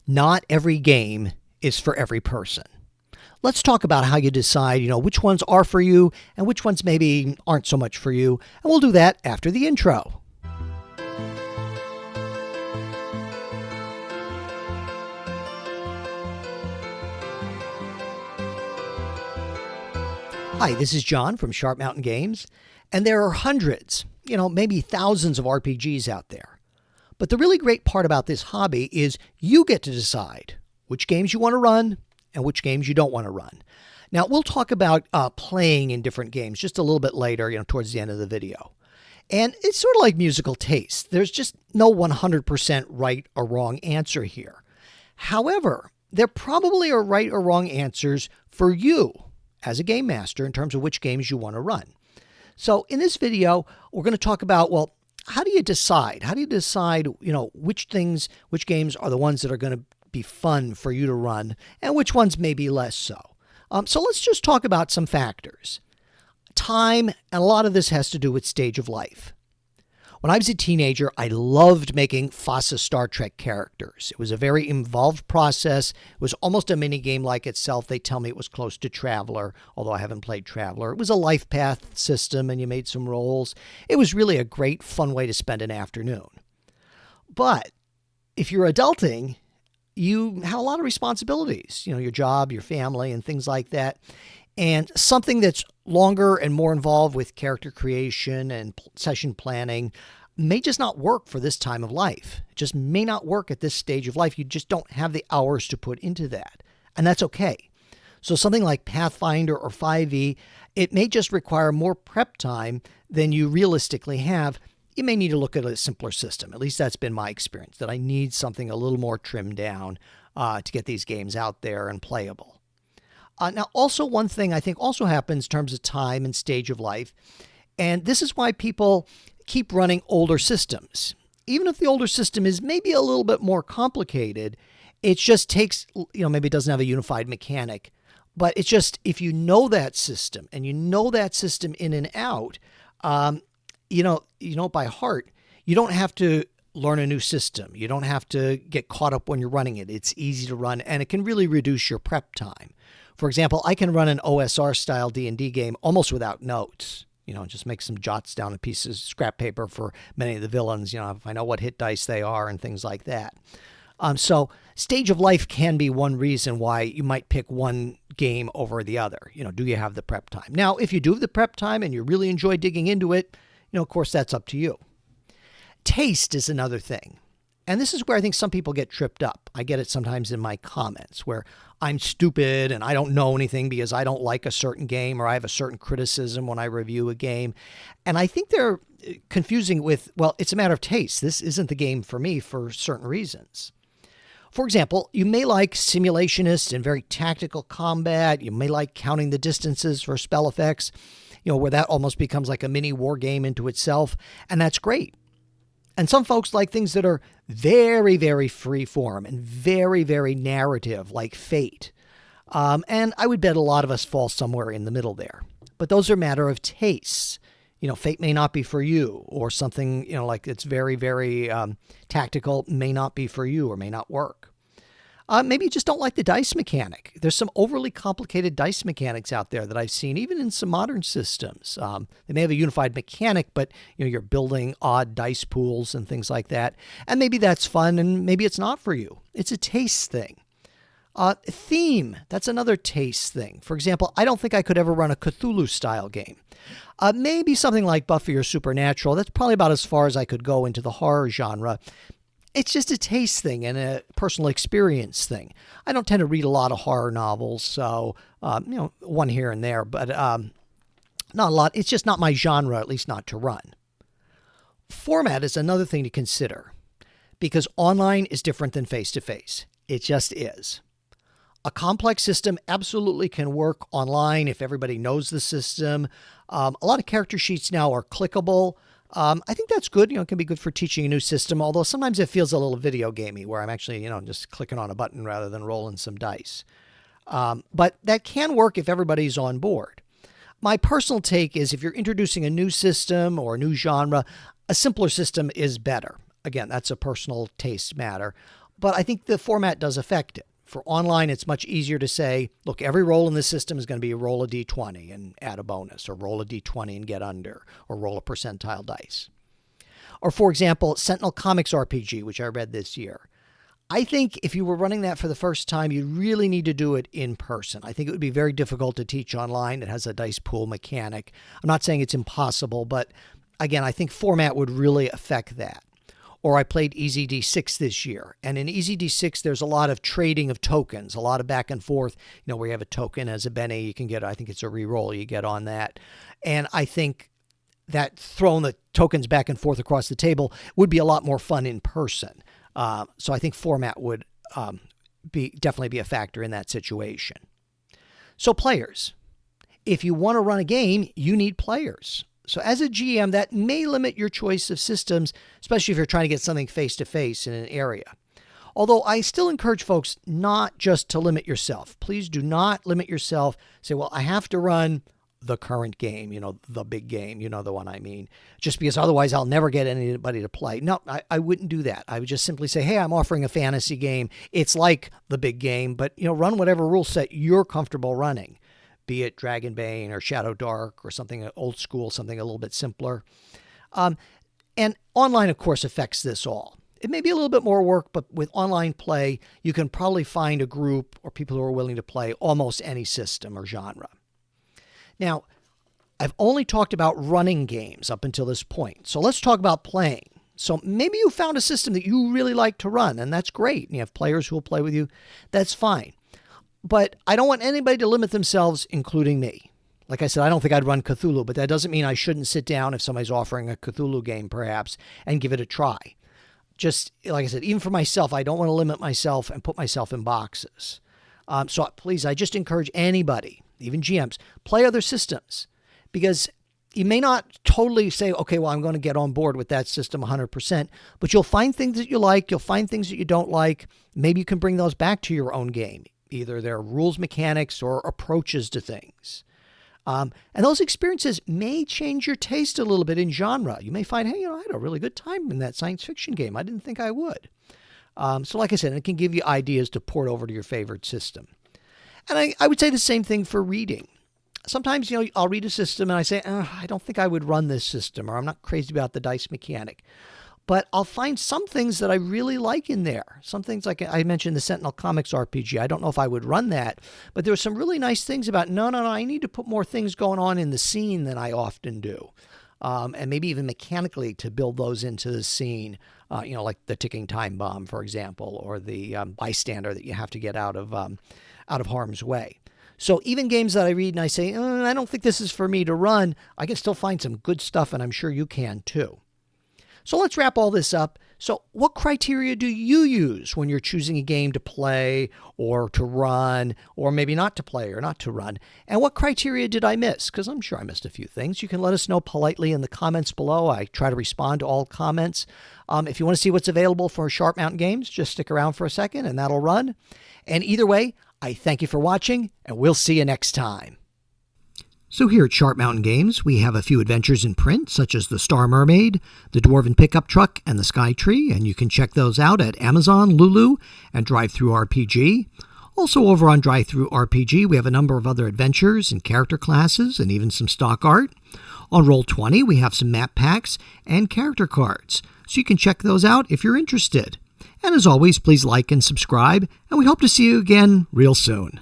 Not every game is for every person. Let's talk about how you decide, which ones are for you and which ones maybe aren't so much for you. And we'll do that after the intro. Hi, this is John from Sharp Mountain Games, and there are hundreds, maybe thousands of RPGs out there. But the really great part about this hobby is you get to decide which games you want to run and which games you don't want to run. Now, we'll talk about playing in different games just a little bit later, towards the end of the video. And it's sort of like musical taste. There's just no 100% right or wrong answer here. However, there probably are right or wrong answers for you as a game master in terms of which games you want to run. So in this video, we're going to talk about, how do you decide? How do you decide, which games are the ones that are going to be fun for you to run and which ones may be less so? So let's just talk about some factors. Time, and a lot of this has to do with stage of life. When I was a teenager, I loved making FASA Star Trek characters. It was a very involved process. It was almost a mini game like itself. They tell me it was close to Traveler, although I haven't played Traveler. It was a life path system, and you made some rolls. It was really a great, fun way to spend an afternoon. But if you're adulting, you have a lot of responsibilities, your job, your family, and things like that. And something that's longer and more involved with character creation and session planning may just not work for this time of life. It just may not work at this stage of life. You just don't have the hours to put into that. And that's okay. So something like Pathfinder or 5e, it may just require more prep time than you realistically have. You may need to look at a simpler system. At least that's been my experience, that I need something a little more trimmed down to get these games out there and playable. Now, also one thing I think also happens in terms of time and stage of life, and this is why people keep running older systems. Even if the older system is maybe a little bit more complicated, it just takes, maybe it doesn't have a unified mechanic, but it's just, if you know that system and you know that system in and out, you know it by heart, you don't have to learn a new system. You don't have to get caught up when you're running it. It's easy to run, and it can really reduce your prep time. For example, I can run an OSR-style D&D game almost without notes. Just make some jots down a piece of scrap paper for many of the villains, if I know what hit dice they are and things like that. So stage of life can be one reason why you might pick one game over the other. Do you have the prep time? Now, if you do have the prep time and you really enjoy digging into it, of course, that's up to you. Taste is another thing. And this is where I think some people get tripped up. I get it sometimes in my comments where I'm stupid and I don't know anything because I don't like a certain game or I have a certain criticism when I review a game. And I think they're confusing with, it's a matter of taste. This isn't the game for me for certain reasons. For example, you may like simulationists and very tactical combat. You may like counting the distances for spell effects, where that almost becomes like a mini war game into itself. And that's great. And some folks like things that are very, very free form and very, very narrative, like Fate. And I would bet a lot of us fall somewhere in the middle there. But those are a matter of tastes. Fate may not be for you, or something, like it's very, very tactical may not be for you or may not work. Maybe you just don't like the dice mechanic. There's some overly complicated dice mechanics out there that I've seen, even in some modern systems. They may have a unified mechanic, but you're building odd dice pools and things like that. And maybe that's fun, and maybe it's not for you. It's a taste thing. Theme, that's another taste thing. For example, I don't think I could ever run a Cthulhu-style game. Maybe something like Buffy or Supernatural. That's probably about as far as I could go into the horror genre. It's just a taste thing and a personal experience thing. I don't tend to read a lot of horror novels, so, one here and there, but not a lot. It's just not my genre, at least not to run. Format is another thing to consider because online is different than face-to-face. It just is. A complex system absolutely can work online if everybody knows the system. A lot of character sheets now are clickable. I think that's good. It can be good for teaching a new system, although sometimes it feels a little video gamey where I'm actually, just clicking on a button rather than rolling some dice. But that can work if everybody's on board. My personal take is if you're introducing a new system or a new genre, a simpler system is better. Again, that's a personal taste matter. But I think the format does affect it. For online, it's much easier to say, look, every roll in this system is going to be a roll a d20 and add a bonus, or roll a d20 and get under, or roll a percentile dice. Or, for example, Sentinel Comics RPG, which I read this year. I think if you were running that for the first time, you really need to do it in person. I think it would be very difficult to teach online. It has a dice pool mechanic. I'm not saying it's impossible, but again, I think format would really affect that. Or I played Easy D6 this year. And in Easy D6, there's a lot of trading of tokens, a lot of back and forth, where you have a token as a Benny, you can get, I think it's a reroll you get on that. And I think that throwing the tokens back and forth across the table would be a lot more fun in person. So I think format would definitely be a factor in that situation. So players, if you want to run a game, you need players. So as a GM, that may limit your choice of systems, especially if you're trying to get something face-to-face in an area. Although I still encourage folks not just to limit yourself. Please do not limit yourself. Say, well, I have to run the current game, the big game, the one I mean, just because otherwise I'll never get anybody to play. No, I wouldn't do that. I would just simply say, hey, I'm offering a fantasy game. It's like the big game, but run whatever rule set you're comfortable running. Be it Dragonbane or Shadow Dark or something old school, something a little bit simpler. And online, of course, affects this all. It may be a little bit more work, but with online play, you can probably find a group or people who are willing to play almost any system or genre. Now, I've only talked about running games up until this point. So let's talk about playing. So maybe you found a system that you really like to run, and that's great. And you have players who will play with you. That's fine. But I don't want anybody to limit themselves, including me. Like I said, I don't think I'd run Cthulhu, but that doesn't mean I shouldn't sit down if somebody's offering a Cthulhu game, perhaps, and give it a try. Just, like I said, even for myself, I don't want to limit myself and put myself in boxes. So please, I just encourage anybody, even GMs, play other systems. Because you may not totally say, okay, well, I'm going to get on board with that system 100%, but you'll find things that you like, you'll find things that you don't like. Maybe you can bring those back to your own game. Either their rules, mechanics, or approaches to things. And those experiences may change your taste a little bit in genre. You may find, hey, I had a really good time in that science fiction game. I didn't think I would. So like I said, it can give you ideas to port over to your favorite system. And I would say the same thing for reading. Sometimes, I'll read a system and I say, I don't think I would run this system, or I'm not crazy about the dice mechanic. But I'll find some things that I really like in there. Some things like I mentioned the Sentinel Comics RPG. I don't know if I would run that, but there were some really nice things about, no, I need to put more things going on in the scene than I often do. And maybe even mechanically to build those into the scene, like the ticking time bomb, for example, or the bystander that you have to get out of harm's way. So even games that I read and I say, I don't think this is for me to run, I can still find some good stuff, and I'm sure you can too. So let's wrap all this up. So what criteria do you use when you're choosing a game to play or to run, or maybe not to play or not to run? And what criteria did I miss? Because I'm sure I missed a few things. You can let us know politely in the comments below. I try to respond to all comments. If you want to see what's available for Sharp Mountain Games, just stick around for a second and that'll run. And either way, I thank you for watching, and we'll see you next time. So here at Sharp Mountain Games, we have a few adventures in print, such as the Star Mermaid, the Dwarven Pickup Truck, and the Sky Tree, and you can check those out at Amazon, Lulu, and drivethrurpg. Also over on drivethrurpg, we have a number of other adventures and character classes, and even some stock art. On Roll20, we have some map packs and character cards, so you can check those out if you're interested. And as always, please like and subscribe, and we hope to see you again real soon.